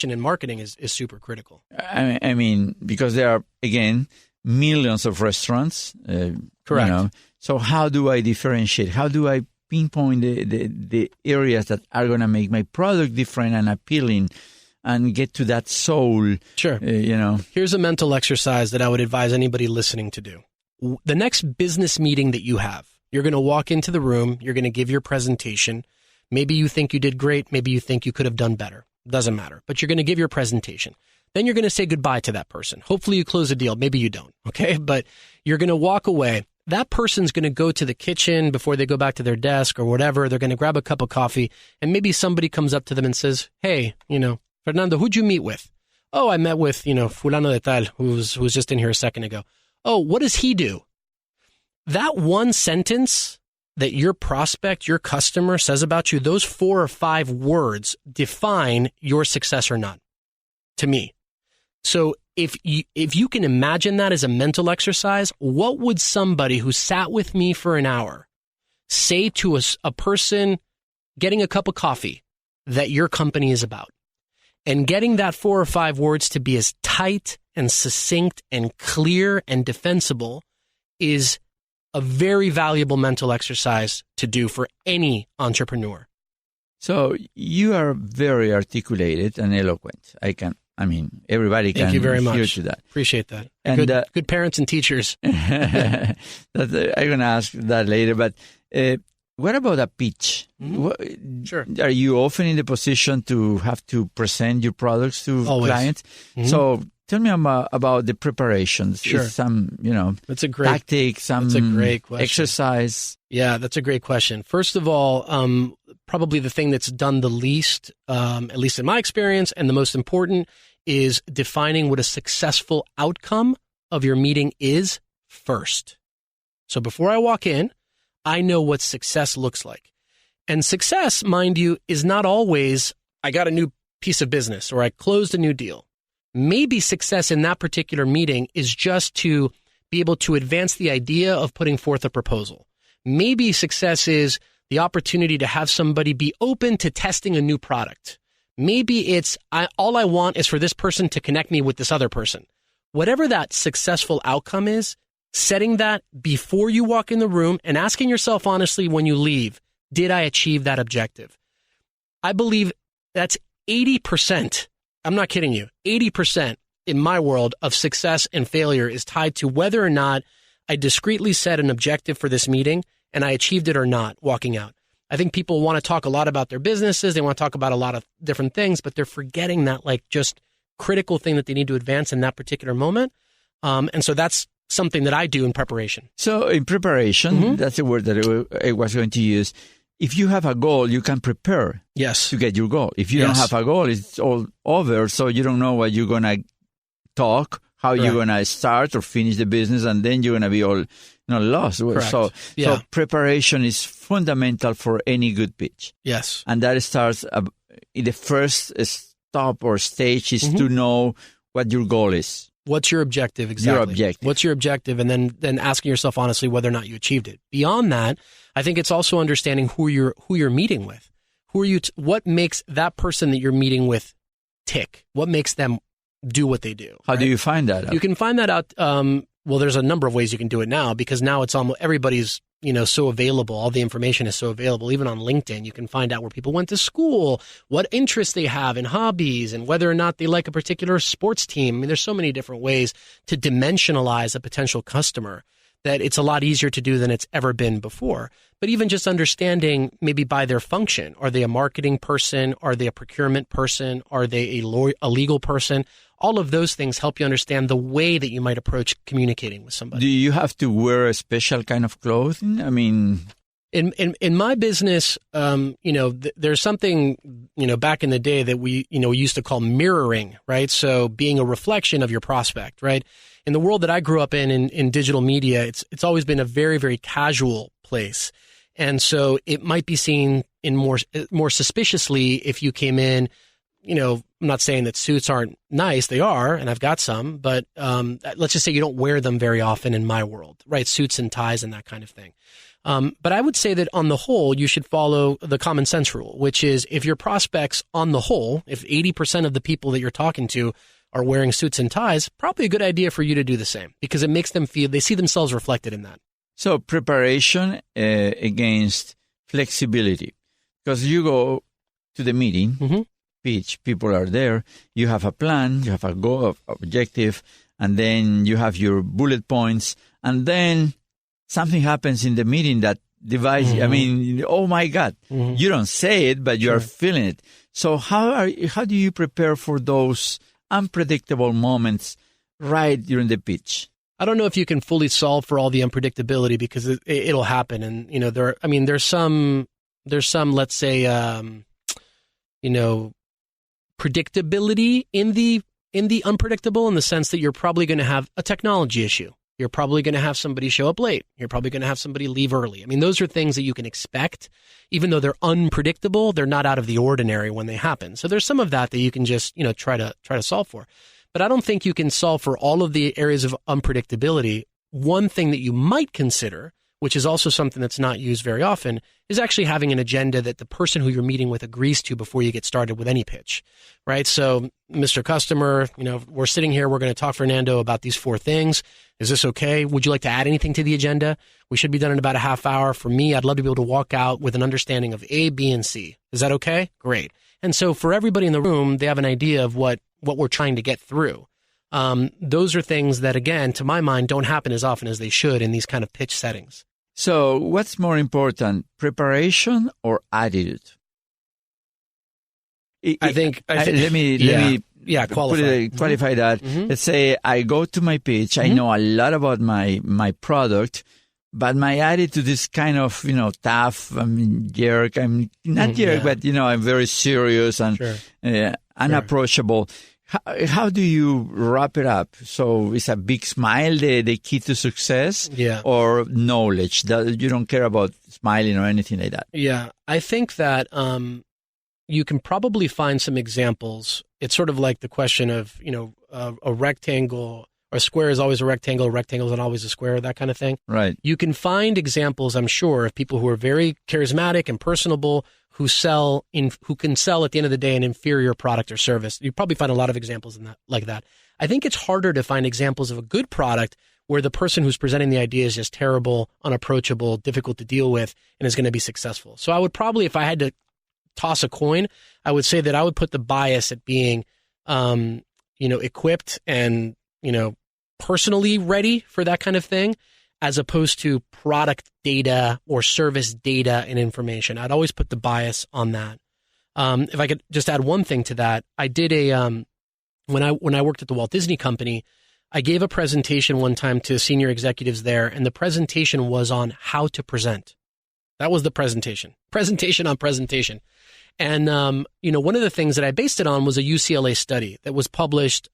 in marketing is super critical. I mean, because there are, again, millions of restaurants. Correct. So how do I differentiate? How do I pinpoint the areas that are going to make my product different and appealing and get to that soul? Sure. Here's a mental exercise that I would advise anybody listening to do. The next business meeting that you have, you're going to walk into the room, you're going to give your presentation. Maybe you think you did great. Maybe you think you could have done better. Doesn't matter. But you're going to give your presentation. Then you're going to say goodbye to that person. Hopefully you close a deal. Maybe you don't. Okay. But you're going to walk away. That person's going to go to the kitchen before they go back to their desk or whatever. They're going to grab a cup of coffee, and maybe somebody comes up to them and says, hey, Fernando, who'd you meet with? Oh, I met with, fulano de tal, who was just in here a second ago. Oh, what does he do? That one sentence that your prospect, your customer says about you, those 4 or 5 words define your success or not, to me. So if you can imagine that as a mental exercise, what would somebody who sat with me for an hour say to a person getting a cup of coffee that your company is about? And getting that 4 or 5 words to be as tight and succinct and clear and defensible is a very valuable mental exercise to do for any entrepreneur. So you are very articulated and eloquent. Everybody can Thank you very hear much. to that. Appreciate that. And good parents and teachers. I'm going to ask that later, but what about a pitch? Mm-hmm. Sure. Are you often in the position to have to present your products to Always. clients? Mm-hmm. So tell me about the preparations. Sure. Some, that's a great tactic, that's a great question. Exercise. Yeah, that's a great question. First of all, probably the thing that's done the least, at least in my experience, and the most important is defining what a successful outcome of your meeting is first. So before I walk in, I know what success looks like. And success, mind you, is not always, I got a new piece of business or I closed a new deal. Maybe success in that particular meeting is just to be able to advance the idea of putting forth a proposal. Maybe success is the opportunity to have somebody be open to testing a new product. Maybe it's all I want is for this person to connect me with this other person. Whatever that successful outcome is, setting that before you walk in the room and asking yourself honestly when you leave, did I achieve that objective? I believe that's 80%. I'm not kidding you. 80% in my world of success and failure is tied to whether or not I discreetly set an objective for this meeting and I achieved it or not walking out. I think people want to talk a lot about their businesses. They want to talk about a lot of different things, but they're forgetting that just critical thing that they need to advance in that particular moment. And so that's something that I do in preparation. So in preparation, that's a word that I was going to use. If you have a goal, you can prepare to get your goal. If you don't have a goal, it's all over. So you don't know what you're going to talk, how you're going to start or finish the business, and then you're going to be all lost. Correct. So preparation is fundamental for any good pitch. Yes. And that starts in the first stop or stage is to know what your goal is. What's your objective exactly? Your objective. What's your objective? And then asking yourself honestly whether or not you achieved it. Beyond that, I think it's also understanding who you're meeting with. Who are you? What makes that person that you're meeting with tick? What makes them do what they do? How do you find that out? You can find that out. Well, there's a number of ways you can do it now because now it's almost everybody's so available. All the information is so available. Even on LinkedIn, you can find out where people went to school, what interests they have and hobbies, and whether or not they like a particular sports team. I mean, there's so many different ways to dimensionalize a potential customer that it's a lot easier to do than it's ever been before. But even just understanding maybe by their function, are they a marketing person? Are they a procurement person? Are they a legal person? All of those things help you understand the way that you might approach communicating with somebody. Do you have to wear a special kind of clothing? I mean, in my business, there's something, back in the day that we used to call mirroring, right? So being a reflection of your prospect, right? In the world that I grew up in digital media, it's always been a very, very casual place. And so it might be seen in more suspiciously if you came in, I'm not saying that suits aren't nice. They are, and I've got some, but let's just say you don't wear them very often in my world, right? Suits and ties and that kind of thing. But I would say that on the whole, you should follow the common sense rule, which is if your prospects on the whole, if 80% of the people that you're talking to are wearing suits and ties, probably a good idea for you to do the same because it makes them feel, they see themselves reflected in that. So preparation against flexibility, because you go to the meeting, pitch, people are there, you have a plan, you have a goal, objective, and then you have your bullet points, and then something happens in the meeting that divides you. I mean, oh my God, you don't say it, but you are feeling it. So how do you prepare for those unpredictable moments right during the pitch? I don't know if you can fully solve for all the unpredictability because it'll happen. And, you know, there's some, let's say, you know, predictability in the unpredictable in the sense that you're probably going to have a technology issue. You're probably going to have somebody show up late. You're probably going to have somebody leave early. I mean, those are things that you can expect. Even though they're unpredictable, they're not out of the ordinary when they happen. So there's some of that you can just, you know, try to solve for. But I don't think you can solve for all of the areas of unpredictability. One thing that you might consider, which is also something that's not used very often, is actually having an agenda that the person who you're meeting with agrees to before you get started with any pitch, right? So, Mr. Customer, you know, we're sitting here, we're going to talk, Fernando, about these 4 things. Is this okay? Would you like to add anything to the agenda? We should be done in about a half hour. For me, I'd love to be able to walk out with an understanding of A, B, and C. Is that okay? Great. And so for everybody in the room, they have an idea of what we're trying to get through. Those are things that, again, to my mind, don't happen as often as they should in these kind of pitch settings. So what's more important, preparation or attitude? Let me qualify that. Let's say I go to my pitch. I know a lot about my product, but my attitude is kind of, you know, tough. I'm jerk. I'm not jerk, but, you know, I'm very serious and unapproachable. How do you wrap it up? So is a big smile the key to success? Yeah. Or knowledge that you don't care about smiling or anything like that? Yeah. I think that you can probably find some examples. It's sort of like the question of, you know, a rectangle or a square is always a rectangle is not always a square, that kind of thing. Right. You can find examples, I'm sure, of people who are very charismatic and personable who can sell at the end of the day an inferior product or service. You probably find a lot of examples like that. I think it's harder to find examples of a good product where the person who's presenting the idea is just terrible, unapproachable, difficult to deal with, and is going to be successful. So I would probably, if I had to toss a coin, I would say that I would put the bias at being, you know, equipped and, you know, personally ready for that kind of thing, as opposed to product data or service data and information. I'd always put the bias on that. If I could just add one thing to that, I did when I worked at the Walt Disney Company, I gave a presentation one time to senior executives there, and the presentation was on how to present. That was the presentation on presentation. And, you know, one of the things that I based it on was a UCLA study that was published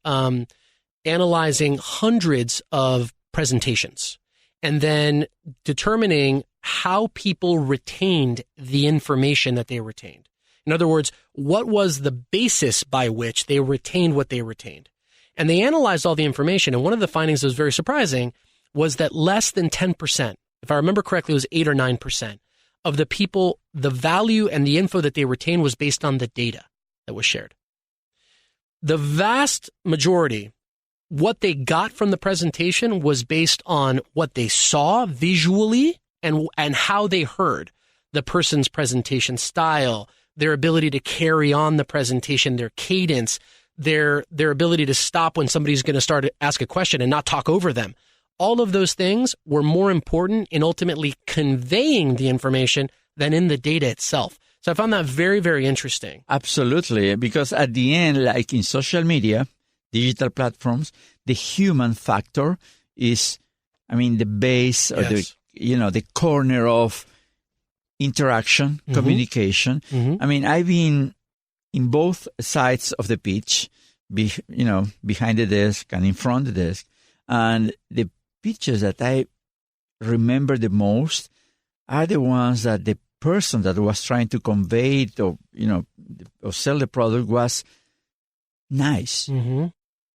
analyzing hundreds of presentations and then determining how people retained the information that they retained. In other words, what was the basis by which they retained what they retained? And they analyzed all the information, and one of the findings that was very surprising was that less than 10%, if I remember correctly, it was 8 or 9%, of the people, the value and the info that they retained was based on the data that was shared. The vast majority, what they got from the presentation was based on what they saw visually and how they heard the person's presentation style, their ability to carry on the presentation, their cadence, their ability to stop when somebody's going to start to ask a question and not talk over them. All of those things were more important in ultimately conveying the information than in the data itself. So I found that very, very interesting. Absolutely, because at the end, like in social media, digital platforms, the human factor is, I mean, the base or the corner of interaction, communication. I mean, I've been in both sides of the pitch, behind the desk and in front of the desk, and the pitches that I remember the most are the ones that the person that was trying to convey it or sell the product was nice,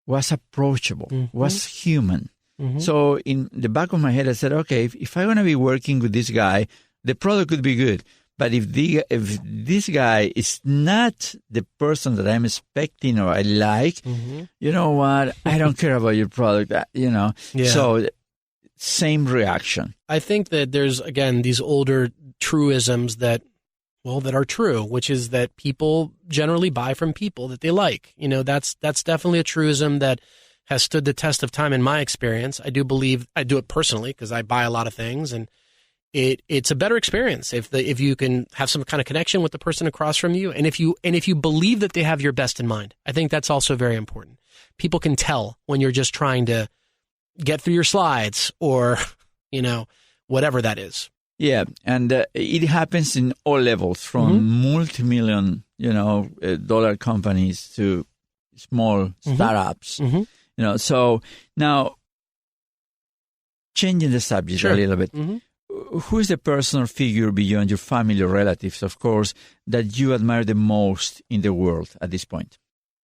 was approachable, was human. Mm-hmm. So in the back of my head, I said, okay, if I'm going to be working with this guy, the product could be good. But if this guy is not the person that I'm expecting or I like, mm-hmm. you know what? I don't care about your product, Yeah. So same reaction. I think that there's, again, these older truisms that are true, which is that people generally buy from people that they like. That's definitely a truism that has stood the test of time in my experience. I do believe, I do it personally because I buy a lot of things, and it's a better experience if you can have some kind of connection with the person across from you, and if you believe that they have your best in mind. I think that's also very important. People can tell when you're just trying to get through your slides or whatever that is. Yeah, and it happens in all levels, from mm-hmm. multi-million dollar companies to small mm-hmm. startups. Mm-hmm. So now changing the subject a little bit. Mm-hmm. Who is the person or figure beyond your family or relatives, of course, that you admire the most in the world at this point?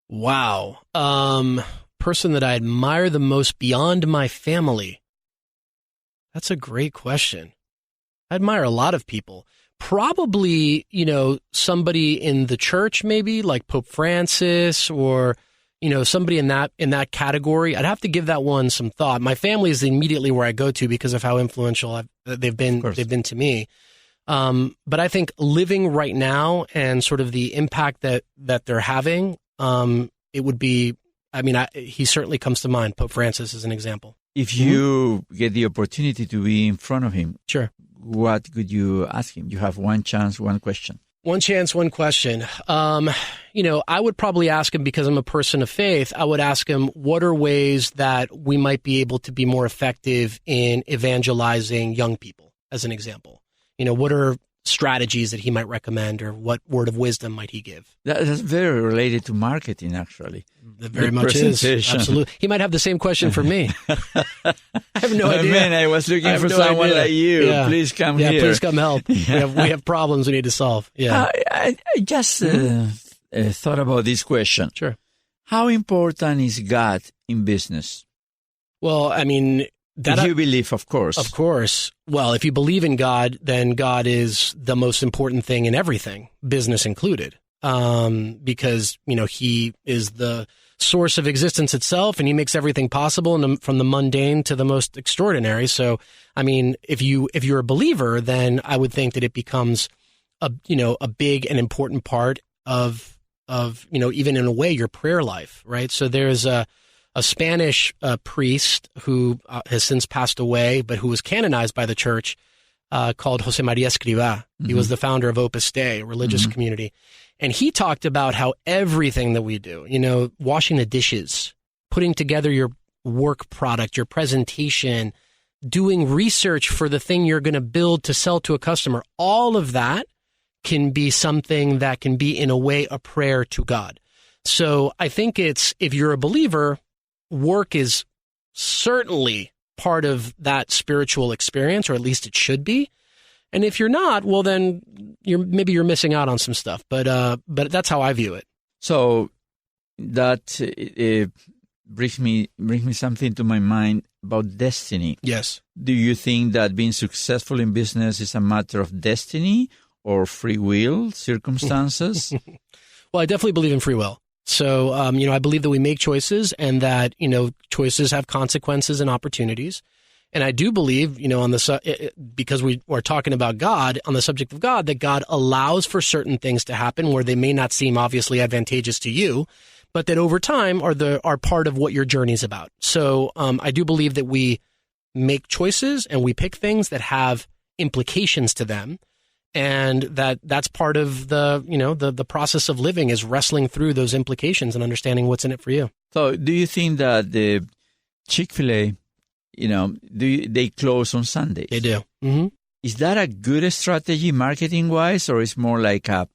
Wow. Person that I admire the most beyond my family. That's a great question. I admire a lot of people. Probably, somebody in the church, maybe like Pope Francis, or somebody in that category. I'd have to give that one some thought. My family is immediately where I go to because of how influential they've been to me. But I think living right now and sort of the impact that they're having, it would be. He certainly comes to mind. Pope Francis is an example. If you get the opportunity to be in front of him, sure. What could you ask him? You have one chance, one question. One chance, one question. I would probably ask him, because I'm a person of faith, I would ask him, what are ways that we might be able to be more effective in evangelizing young people, as an example? What are strategies that he might recommend, or what word of wisdom might he give? That's very related to marketing, actually. It very much is. Absolutely. He might have the same question for me. I have no idea. Man, I was looking for someone like you. Yeah. Please come here. Yeah, please come help. We have problems we need to solve. Yeah. I just thought about this question. Sure. How important is God in business? Well, if you believe, of course. Of course. Well, if you believe in God, then God is the most important thing in everything, business included. Because, he is the source of existence itself, and he makes everything possible, and from the mundane to the most extraordinary. So, if you're a believer, then I would think that it becomes a big and important part of even in a way, your prayer life, right? So there's a Spanish priest who has since passed away, but who was canonized by the church, called Jose Maria Escrivá. Mm-hmm. He was the founder of Opus Dei, a religious mm-hmm. community. And he talked about how everything that we do, washing the dishes, putting together your work product, your presentation, doing research for the thing you're going to build to sell to a customer, all of that can be something that can be, in a way, a prayer to God. So I think if you're a believer, work is certainly part of that spiritual experience, or at least it should be. And if you're not, well, then you're missing out on some stuff. But that's how I view it. So that brings me something to my mind about destiny. Yes. Do you think that being successful in business is a matter of destiny or free will, circumstances? Well, I definitely believe in free will. So, I believe that we make choices, and that, choices have consequences and opportunities. And I do believe, because we are talking about God, on the subject of God, that God allows for certain things to happen where they may not seem obviously advantageous to you, but that over time are part of what your journey is about. So I do believe that we make choices and we pick things that have implications to them, and that's part of the process of living, is wrestling through those implications and understanding what's in it for you. So do you think that the Chick-fil-A, they close on Sundays? They do. Mm-hmm. Is that a good strategy marketing-wise, or is more like a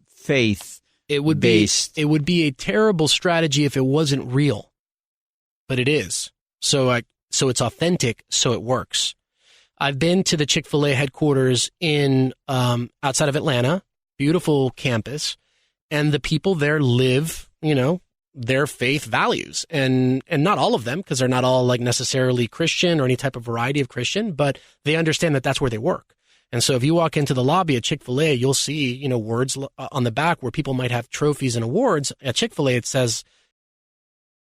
faith-based? It would be a terrible strategy if it wasn't real, but it is. So it's authentic, so it works. I've been to the Chick-fil-A headquarters in outside of Atlanta, beautiful campus, and the people there live, their faith values, and not all of them, because they're not all like necessarily Christian or any type of variety of Christian, but they understand that that's where they work. And so if you walk into the lobby at Chick-fil-A, you'll see, words on the back where people might have trophies and awards. At Chick-fil-A, it says,